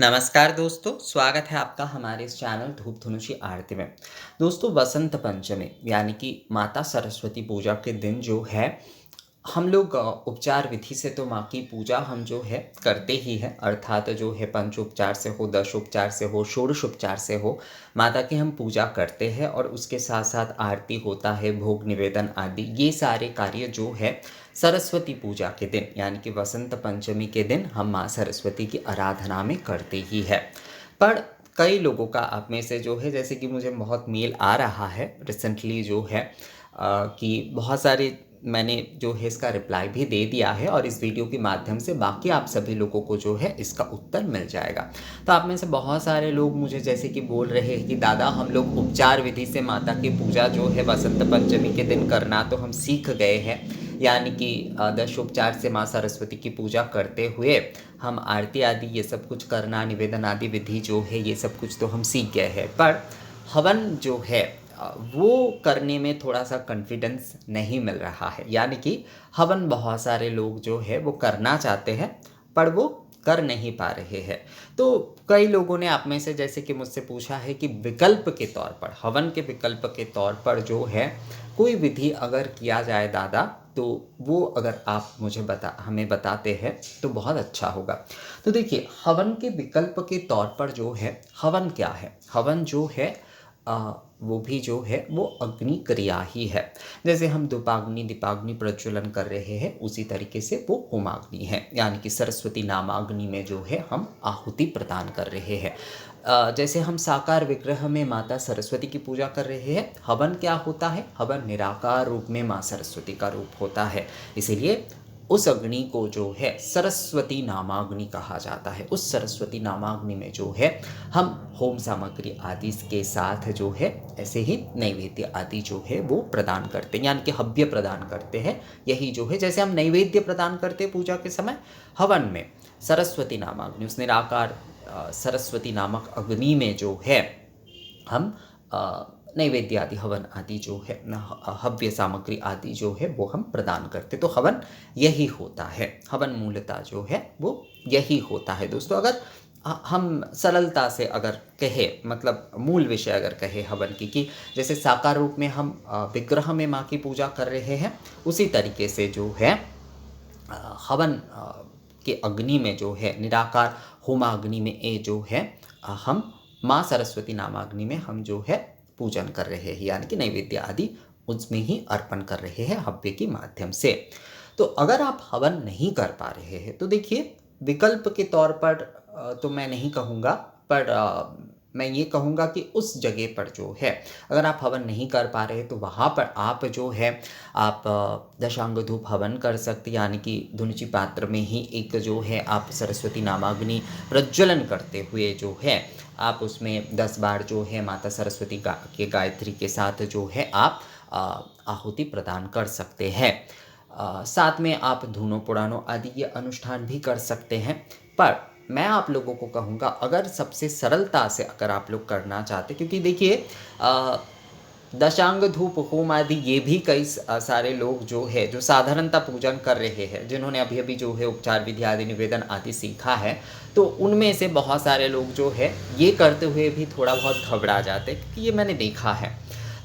नमस्कार दोस्तों, स्वागत है आपका हमारे इस चैनल धूप धनुषी आरती में। दोस्तों, वसंत पंचमी यानी कि माता सरस्वती पूजा के दिन जो है हम लोग उपचार विधि से तो माँ की पूजा हम जो है करते ही हैं, अर्थात जो है पंचोपचार से हो, दशोपचार से हो, षोडशोपचार से हो, माता की हम पूजा करते हैं और उसके साथ साथ आरती होता है, भोग निवेदन आदि ये सारे कार्य जो है सरस्वती पूजा के दिन यानी कि वसंत पंचमी के दिन हम माँ सरस्वती की आराधना में करते ही है। पर कई लोगों का आप में से जो है, जैसे कि मुझे बहुत मेल आ रहा है रिसेंटली जो है कि बहुत सारे मैंने जो है इसका रिप्लाई भी दे दिया है और इस वीडियो के माध्यम से बाकी आप सभी लोगों को जो है इसका उत्तर मिल जाएगा। तो आप में से बहुत सारे लोग मुझे जैसे कि बोल रहे हैं कि दादा हम लोग उपचार विधि से माता की पूजा जो है वसंत पंचमी के दिन करना तो हम सीख गए हैं, यानी कि दशोपचार से माँ सरस्वती की पूजा करते हुए हम आरती आदि ये सब कुछ करना, निवेदन आदि विधि जो है ये सब कुछ तो हम सीख गए हैं, पर हवन जो है वो करने में थोड़ा सा कॉन्फिडेंस नहीं मिल रहा है। यानी कि हवन बहुत सारे लोग जो है वो करना चाहते हैं पर वो कर नहीं पा रहे हैं। तो कई लोगों ने आप में से जैसे कि मुझसे पूछा है कि विकल्प के तौर पर, हवन के विकल्प के तौर पर जो है कोई विधि अगर किया जाए दादा, तो वो अगर आप मुझे हमें बताते हैं तो बहुत अच्छा होगा। तो देखिए, हवन के विकल्प के तौर पर जो है, हवन क्या है? हवन जो है वो भी जो है वो अग्नि क्रिया ही है। जैसे हम धूपाग्नि दीपाग्नि प्रज्वलन कर रहे हैं, उसी तरीके से वो होमाग्नि है, यानी कि सरस्वती नामाग्नि में जो है हम आहुति प्रदान कर रहे हैं। जैसे हम साकार विग्रह में माता सरस्वती की पूजा कर रहे हैं, हवन क्या होता है? हवन निराकार रूप में माँ सरस्वती का रूप होता है, इसीलिए उस अग्नि को जो है सरस्वती नामाग्नि कहा जाता है। उस सरस्वती नामाग्नि में जो है हम होम सामग्री आदि के साथ जो है ऐसे ही नैवेद्य आदि जो है वो प्रदान करते हैं, यानी कि हव्य प्रदान करते हैं। यही जो है, जैसे हम नैवेद्य प्रदान करते हैं पूजा के समय, हवन में सरस्वती नामाग्नि, उस निराकार सरस्वती नामक अग्नि में जो है हम नैवेद्य आदि हवन आदि जो है हव्य सामग्री आदि जो है वो हम प्रदान करते। तो हवन यही होता है, हवन मूलतः जो है वो यही होता है। दोस्तों, अगर हम सरलता से अगर कहे, मतलब मूल विषय अगर कहे हवन की, कि जैसे साकार रूप में हम विग्रह में माँ की पूजा कर रहे हैं, उसी तरीके से जो है हवन के अग्नि में जो है निराकार होमाग्नि में ये जो है हम माँ सरस्वती नामाग्नि में हम जो है पूजन कर रहे हैं, यानी कि नैवेद्य आदि उसमें ही अर्पण कर रहे हैं हव्य के माध्यम से। तो अगर आप हवन नहीं कर पा रहे हैं तो देखिए, विकल्प के तौर पर तो मैं नहीं कहूँगा, पर मैं ये कहूँगा कि उस जगह पर जो है अगर आप हवन नहीं कर पा रहे तो वहाँ पर आप जो है आप दशांग धूप हवन कर सकते, यानी कि धुनुची पात्र में ही एक जो है आप सरस्वती नामाग्नि प्रज्वलन करते हुए जो है आप उसमें 10 बार जो है माता सरस्वती के गायत्री के साथ जो है आप आहुति प्रदान कर सकते हैं। साथ में आप धूनों पुराणों आदि ये अनुष्ठान भी कर सकते हैं। पर मैं आप लोगों को कहूँगा, अगर सबसे सरलता से अगर आप लोग करना चाहते, क्योंकि देखिए दशांग धूप होम आदि ये भी कई सारे लोग जो है जो साधारणता पूजन कर रहे हैं, जिन्होंने अभी अभी जो है उपचार विधि आदि निवेदन आदि सीखा है, तो उनमें से बहुत सारे लोग जो है ये करते हुए भी थोड़ा बहुत घबरा जाते हैं, क्योंकि ये मैंने देखा है।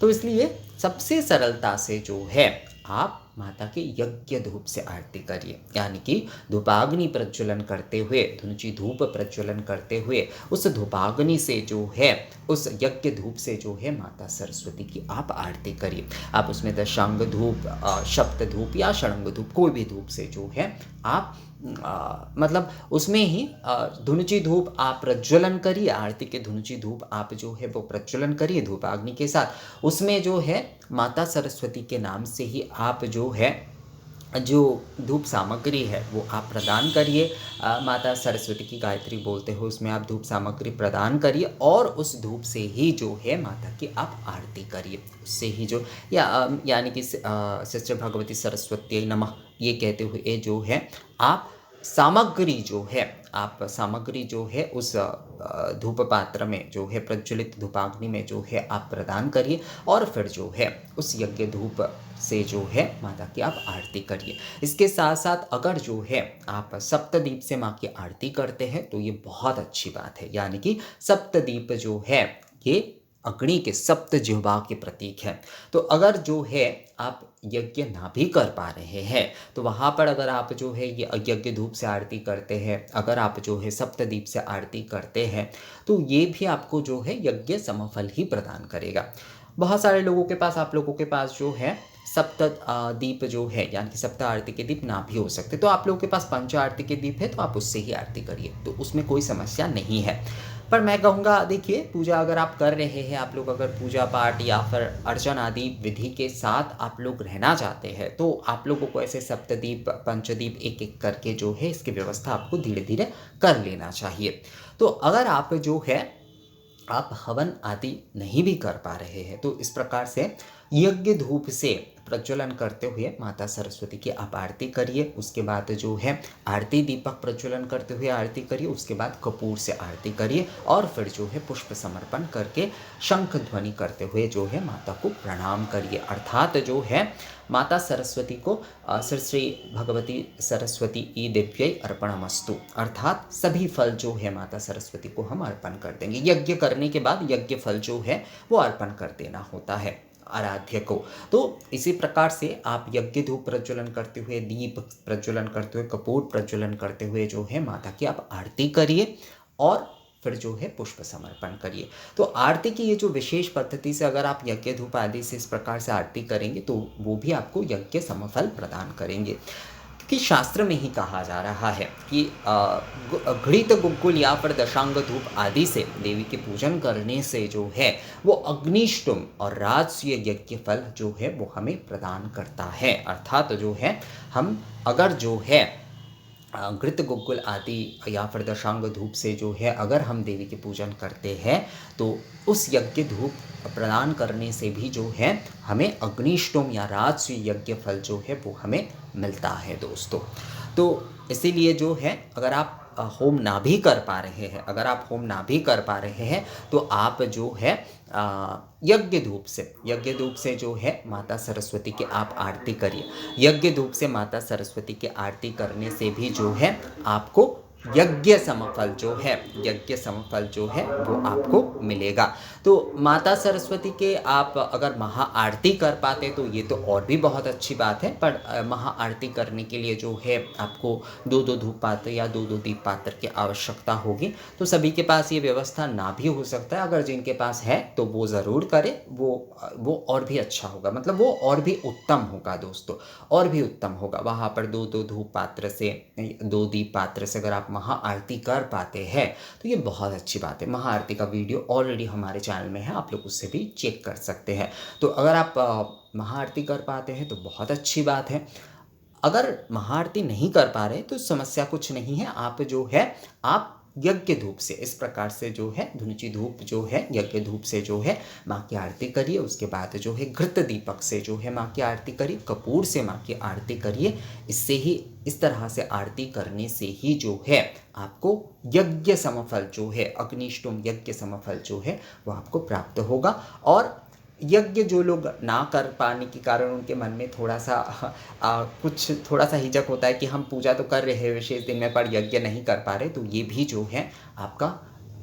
तो इसलिए सबसे सरलता से जो है आप माता के यज्ञ धूप से आरती करिए, यानी कि धूपाग्नि प्रज्वलन करते हुए, धुनुची धूप प्रज्वलन करते हुए उस धूपाग्नि से जो है, उस यज्ञ धूप से जो है माता सरस्वती की आप आरती करिए। आप उसमें दशांग धूप, सप्त धूप या षडंग धूप, कोई भी धूप से जो है आप मतलब उसमें ही धुनुची धूप आप प्रज्वलन करिए, आरती के धुनुची धूप आप जो है वो प्रज्वलन करिए धूपाग्नि के साथ। उसमें जो है माता सरस्वती के नाम से ही आप जो है जो धूप सामग्री है वो आप प्रदान करिए। माता सरस्वती की गायत्री बोलते हो, उसमें आप धूप सामग्री प्रदान करिए और उस धूप से ही जो है माता की आप आरती करिए। उससे ही जो यानी कि शिष्य भगवती सरस्वती नमः ये कहते हुए जो है आप सामग्री जो है, आप सामग्री जो है उस धूप पात्र में जो है, प्रज्वलित धूपाग्नि में जो है आप प्रदान करिए और फिर जो है उस यज्ञ धूप से जो है माता की आप आरती करिए। इसके साथ साथ अगर जो है आप सप्तदीप से माँ की आरती करते हैं तो ये बहुत अच्छी बात है। यानी कि सप्तदीप जो है ये अग्नि के सप्त जिह्वा के प्रतीक है। तो अगर जो है आप यज्ञ ना भी कर पा रहे हैं तो वहाँ पर अगर आप जो है ये यज्ञ धूप से आरती करते हैं, अगर आप जो है सप्तदीप से आरती करते हैं तो ये भी आपको जो है यज्ञ समफल ही प्रदान करेगा। बहुत सारे लोगों के पास, आप लोगों के पास जो है सप्त दीप जो है यानी कि सप्त आरती के दीप ना भी हो सकते, तो आप लोगों के पास पंच आरती के दीप है तो आप उससे ही आरती करिए, तो उसमें कोई समस्या नहीं है। पर मैं कहूँगा, देखिए, पूजा अगर आप कर रहे हैं, आप लोग अगर पूजा पाठ या फिर अर्चन आदि विधि के साथ आप लोग रहना चाहते हैं तो आप लोगों को ऐसे सप्तदीप पंचदीप एक एक करके जो है इसकी व्यवस्था आपको धीरे धीरे कर लेना चाहिए। तो अगर आप जो है आप हवन आदि नहीं भी कर पा रहे हैं तो इस प्रकार से यज्ञ धूप से प्रज्वलन करते हुए माता सरस्वती की आप आरती करिए। उसके बाद जो है आरती दीपक प्रज्वलन करते हुए आरती करिए, उसके बाद कपूर से आरती करिए और फिर जो है पुष्प समर्पण करके शंख ध्वनि करते हुए जो है माता को प्रणाम करिए। अर्थात जो है माता सरस्वती को श्री श्री भगवती सरस्वती ई दिव्यै अर्पणमस्तु, अर्थात सभी फल जो है माता सरस्वती को हम अर्पण कर देंगे। यज्ञ करने के बाद यज्ञ फल जो है वो अर्पण कर देना होता है आराध्य को। तो इसी प्रकार से आप यज्ञ धूप प्रज्वलन करते हुए, दीप प्रज्वलन करते हुए, कपूर प्रज्वलन करते हुए जो है माता की आप आरती करिए और फिर जो है पुष्प समर्पण करिए। तो आरती की ये जो विशेष पद्धति से अगर आप यज्ञ धूप आदि से इस प्रकार से आरती करेंगे तो वो भी आपको यज्ञ समफल प्रदान करेंगे। क्योंकि शास्त्र में ही कहा जा रहा है कि घृत गुग्गुल या फिर दशांग धूप आदि से देवी के पूजन करने से जो है वो अग्निष्टुम और राजसूय यज्ञ फल जो है वो हमें प्रदान करता है। अर्थात जो है हम अगर जो है घृत गुग्गुल आदि या फिर दशांग धूप से जो है अगर हम देवी के पूजन करते हैं तो उस यज्ञ धूप प्रदान करने से भी जो है हमें अग्निष्टोम या राजसूय यज्ञ फल जो है वो हमें मिलता है दोस्तों। तो इसीलिए जो है अगर आप होम ना भी कर पा रहे हैं, अगर आप होम ना भी कर पा रहे हैं तो आप जो है यज्ञ धूप से जो है माता सरस्वती की आप आरती करिए। यज्ञ धूप से माता सरस्वती की आरती करने से भी जो है आपको यज्ञ समफल जो है वो आपको मिलेगा। तो माता सरस्वती के आप अगर महा आरती कर पाते तो ये तो और भी बहुत अच्छी बात है, पर महा आरती करने के लिए जो है आपको 2-2 धूप पात्र या 2-2 दीप पात्र की आवश्यकता होगी। तो सभी के पास ये व्यवस्था ना भी हो सकता है, अगर जिनके पास है तो वो ज़रूर करें, वो और भी अच्छा होगा, मतलब वो और भी उत्तम होगा दोस्तों, और भी उत्तम होगा। वहाँ पर 2-2 धूप पात्र से, 2 दीप पात्र से अगर आप महा आरती कर पाते हैं तो ये बहुत अच्छी बात है। महा आरती का वीडियो ऑलरेडी हमारे चैनल में है, आप लोग उससे भी चेक कर सकते हैं। तो अगर आप महा आरती कर पाते हैं तो बहुत अच्छी बात है। अगर महा आरती नहीं कर पा रहे तो समस्या कुछ नहीं है, आप जो है आप यज्ञ धूप से इस प्रकार से जो है धुनुची धूप जो है यज्ञ धूप से जो है माँ की आरती करिए। उसके बाद जो है घृत दीपक से जो है माँ की आरती करिए, कपूर से माँ की आरती करिए। इससे ही, इस तरह से आरती करने से ही जो है आपको यज्ञ समफल जो है, अग्निष्टोम यज्ञ समफल जो है वो आपको प्राप्त होगा। और यज्ञ जो लोग ना कर पाने के कारण उनके मन में थोड़ा सा हिचक होता है कि हम पूजा तो कर रहे हैं विशेष दिन में पर यज्ञ नहीं कर पा रहे, तो ये भी जो है आपका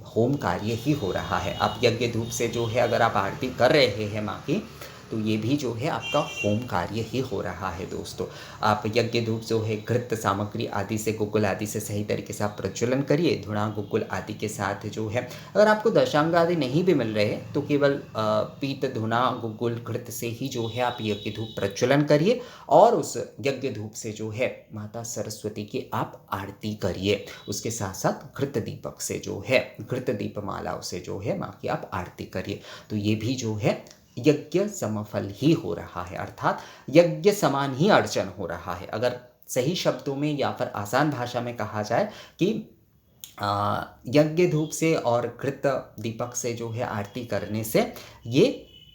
होम कार्य ही हो रहा है। आप यज्ञ धूप से जो है अगर आप आरती कर रहे हैं माँ की तो ये भी जो है आपका होम कार्य ही हो रहा है दोस्तों। आप यज्ञ धूप जो है घृत सामग्री आदि से, गुग्गुल आदि से सही तरीके से आप प्रज्वलन करिए। धुना गुग्गुल आदि के साथ जो है अगर आपको दशांग आदि नहीं भी मिल रहे हैं तो केवल पीत, धुना, गुग्गुल, घृत से ही जो है आप यज्ञ धूप प्रज्वलन करिए और उस यज्ञ धूप से जो है माता सरस्वती की आप आरती करिए। उसके साथ साथ घृत दीपक से जो है, घृत दीपमालाओं से जो है माँ की आप आरती करिए। तो ये भी जो है यज्ञ समफल ही हो रहा है, अर्थात यज्ञ समान ही अर्चन हो रहा है। अगर सही शब्दों में या फिर आसान भाषा में कहा जाए कि यज्ञ धूप से और घृत दीपक से जो है आरती करने से ये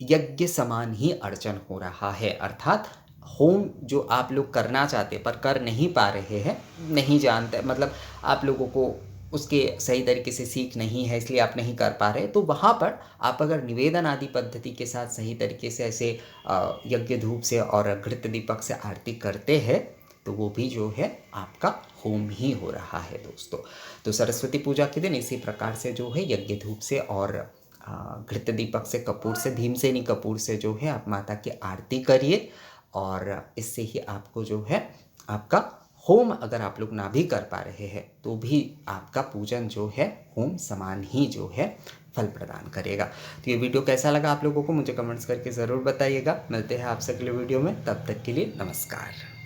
यज्ञ समान ही अर्चन हो रहा है, अर्थात होम जो आप लोग करना चाहते पर कर नहीं पा रहे हैं, नहीं जानते, मतलब आप लोगों को उसके सही तरीके से सीख नहीं है इसलिए आप नहीं कर पा रहे, तो वहाँ पर आप अगर निवेदन आदि पद्धति के साथ सही तरीके से ऐसे यज्ञ धूप से और घृत दीपक से आरती करते हैं तो वो भी जो है आपका होम ही हो रहा है दोस्तों। तो सरस्वती पूजा के दिन इसी प्रकार से जो है यज्ञ धूप से और घृत दीपक से, कपूर से, भीमसेनी कपूर से जो है आप माता की आरती करिए और इससे ही आपको जो है आपका होम, अगर आप लोग ना भी कर पा रहे हैं तो भी आपका पूजन जो है होम समान ही जो है फल प्रदान करेगा। तो ये वीडियो कैसा लगा आप लोगों को मुझे कमेंट्स करके ज़रूर बताइएगा। मिलते हैं आपसे अगले वीडियो में, तब तक के लिए नमस्कार।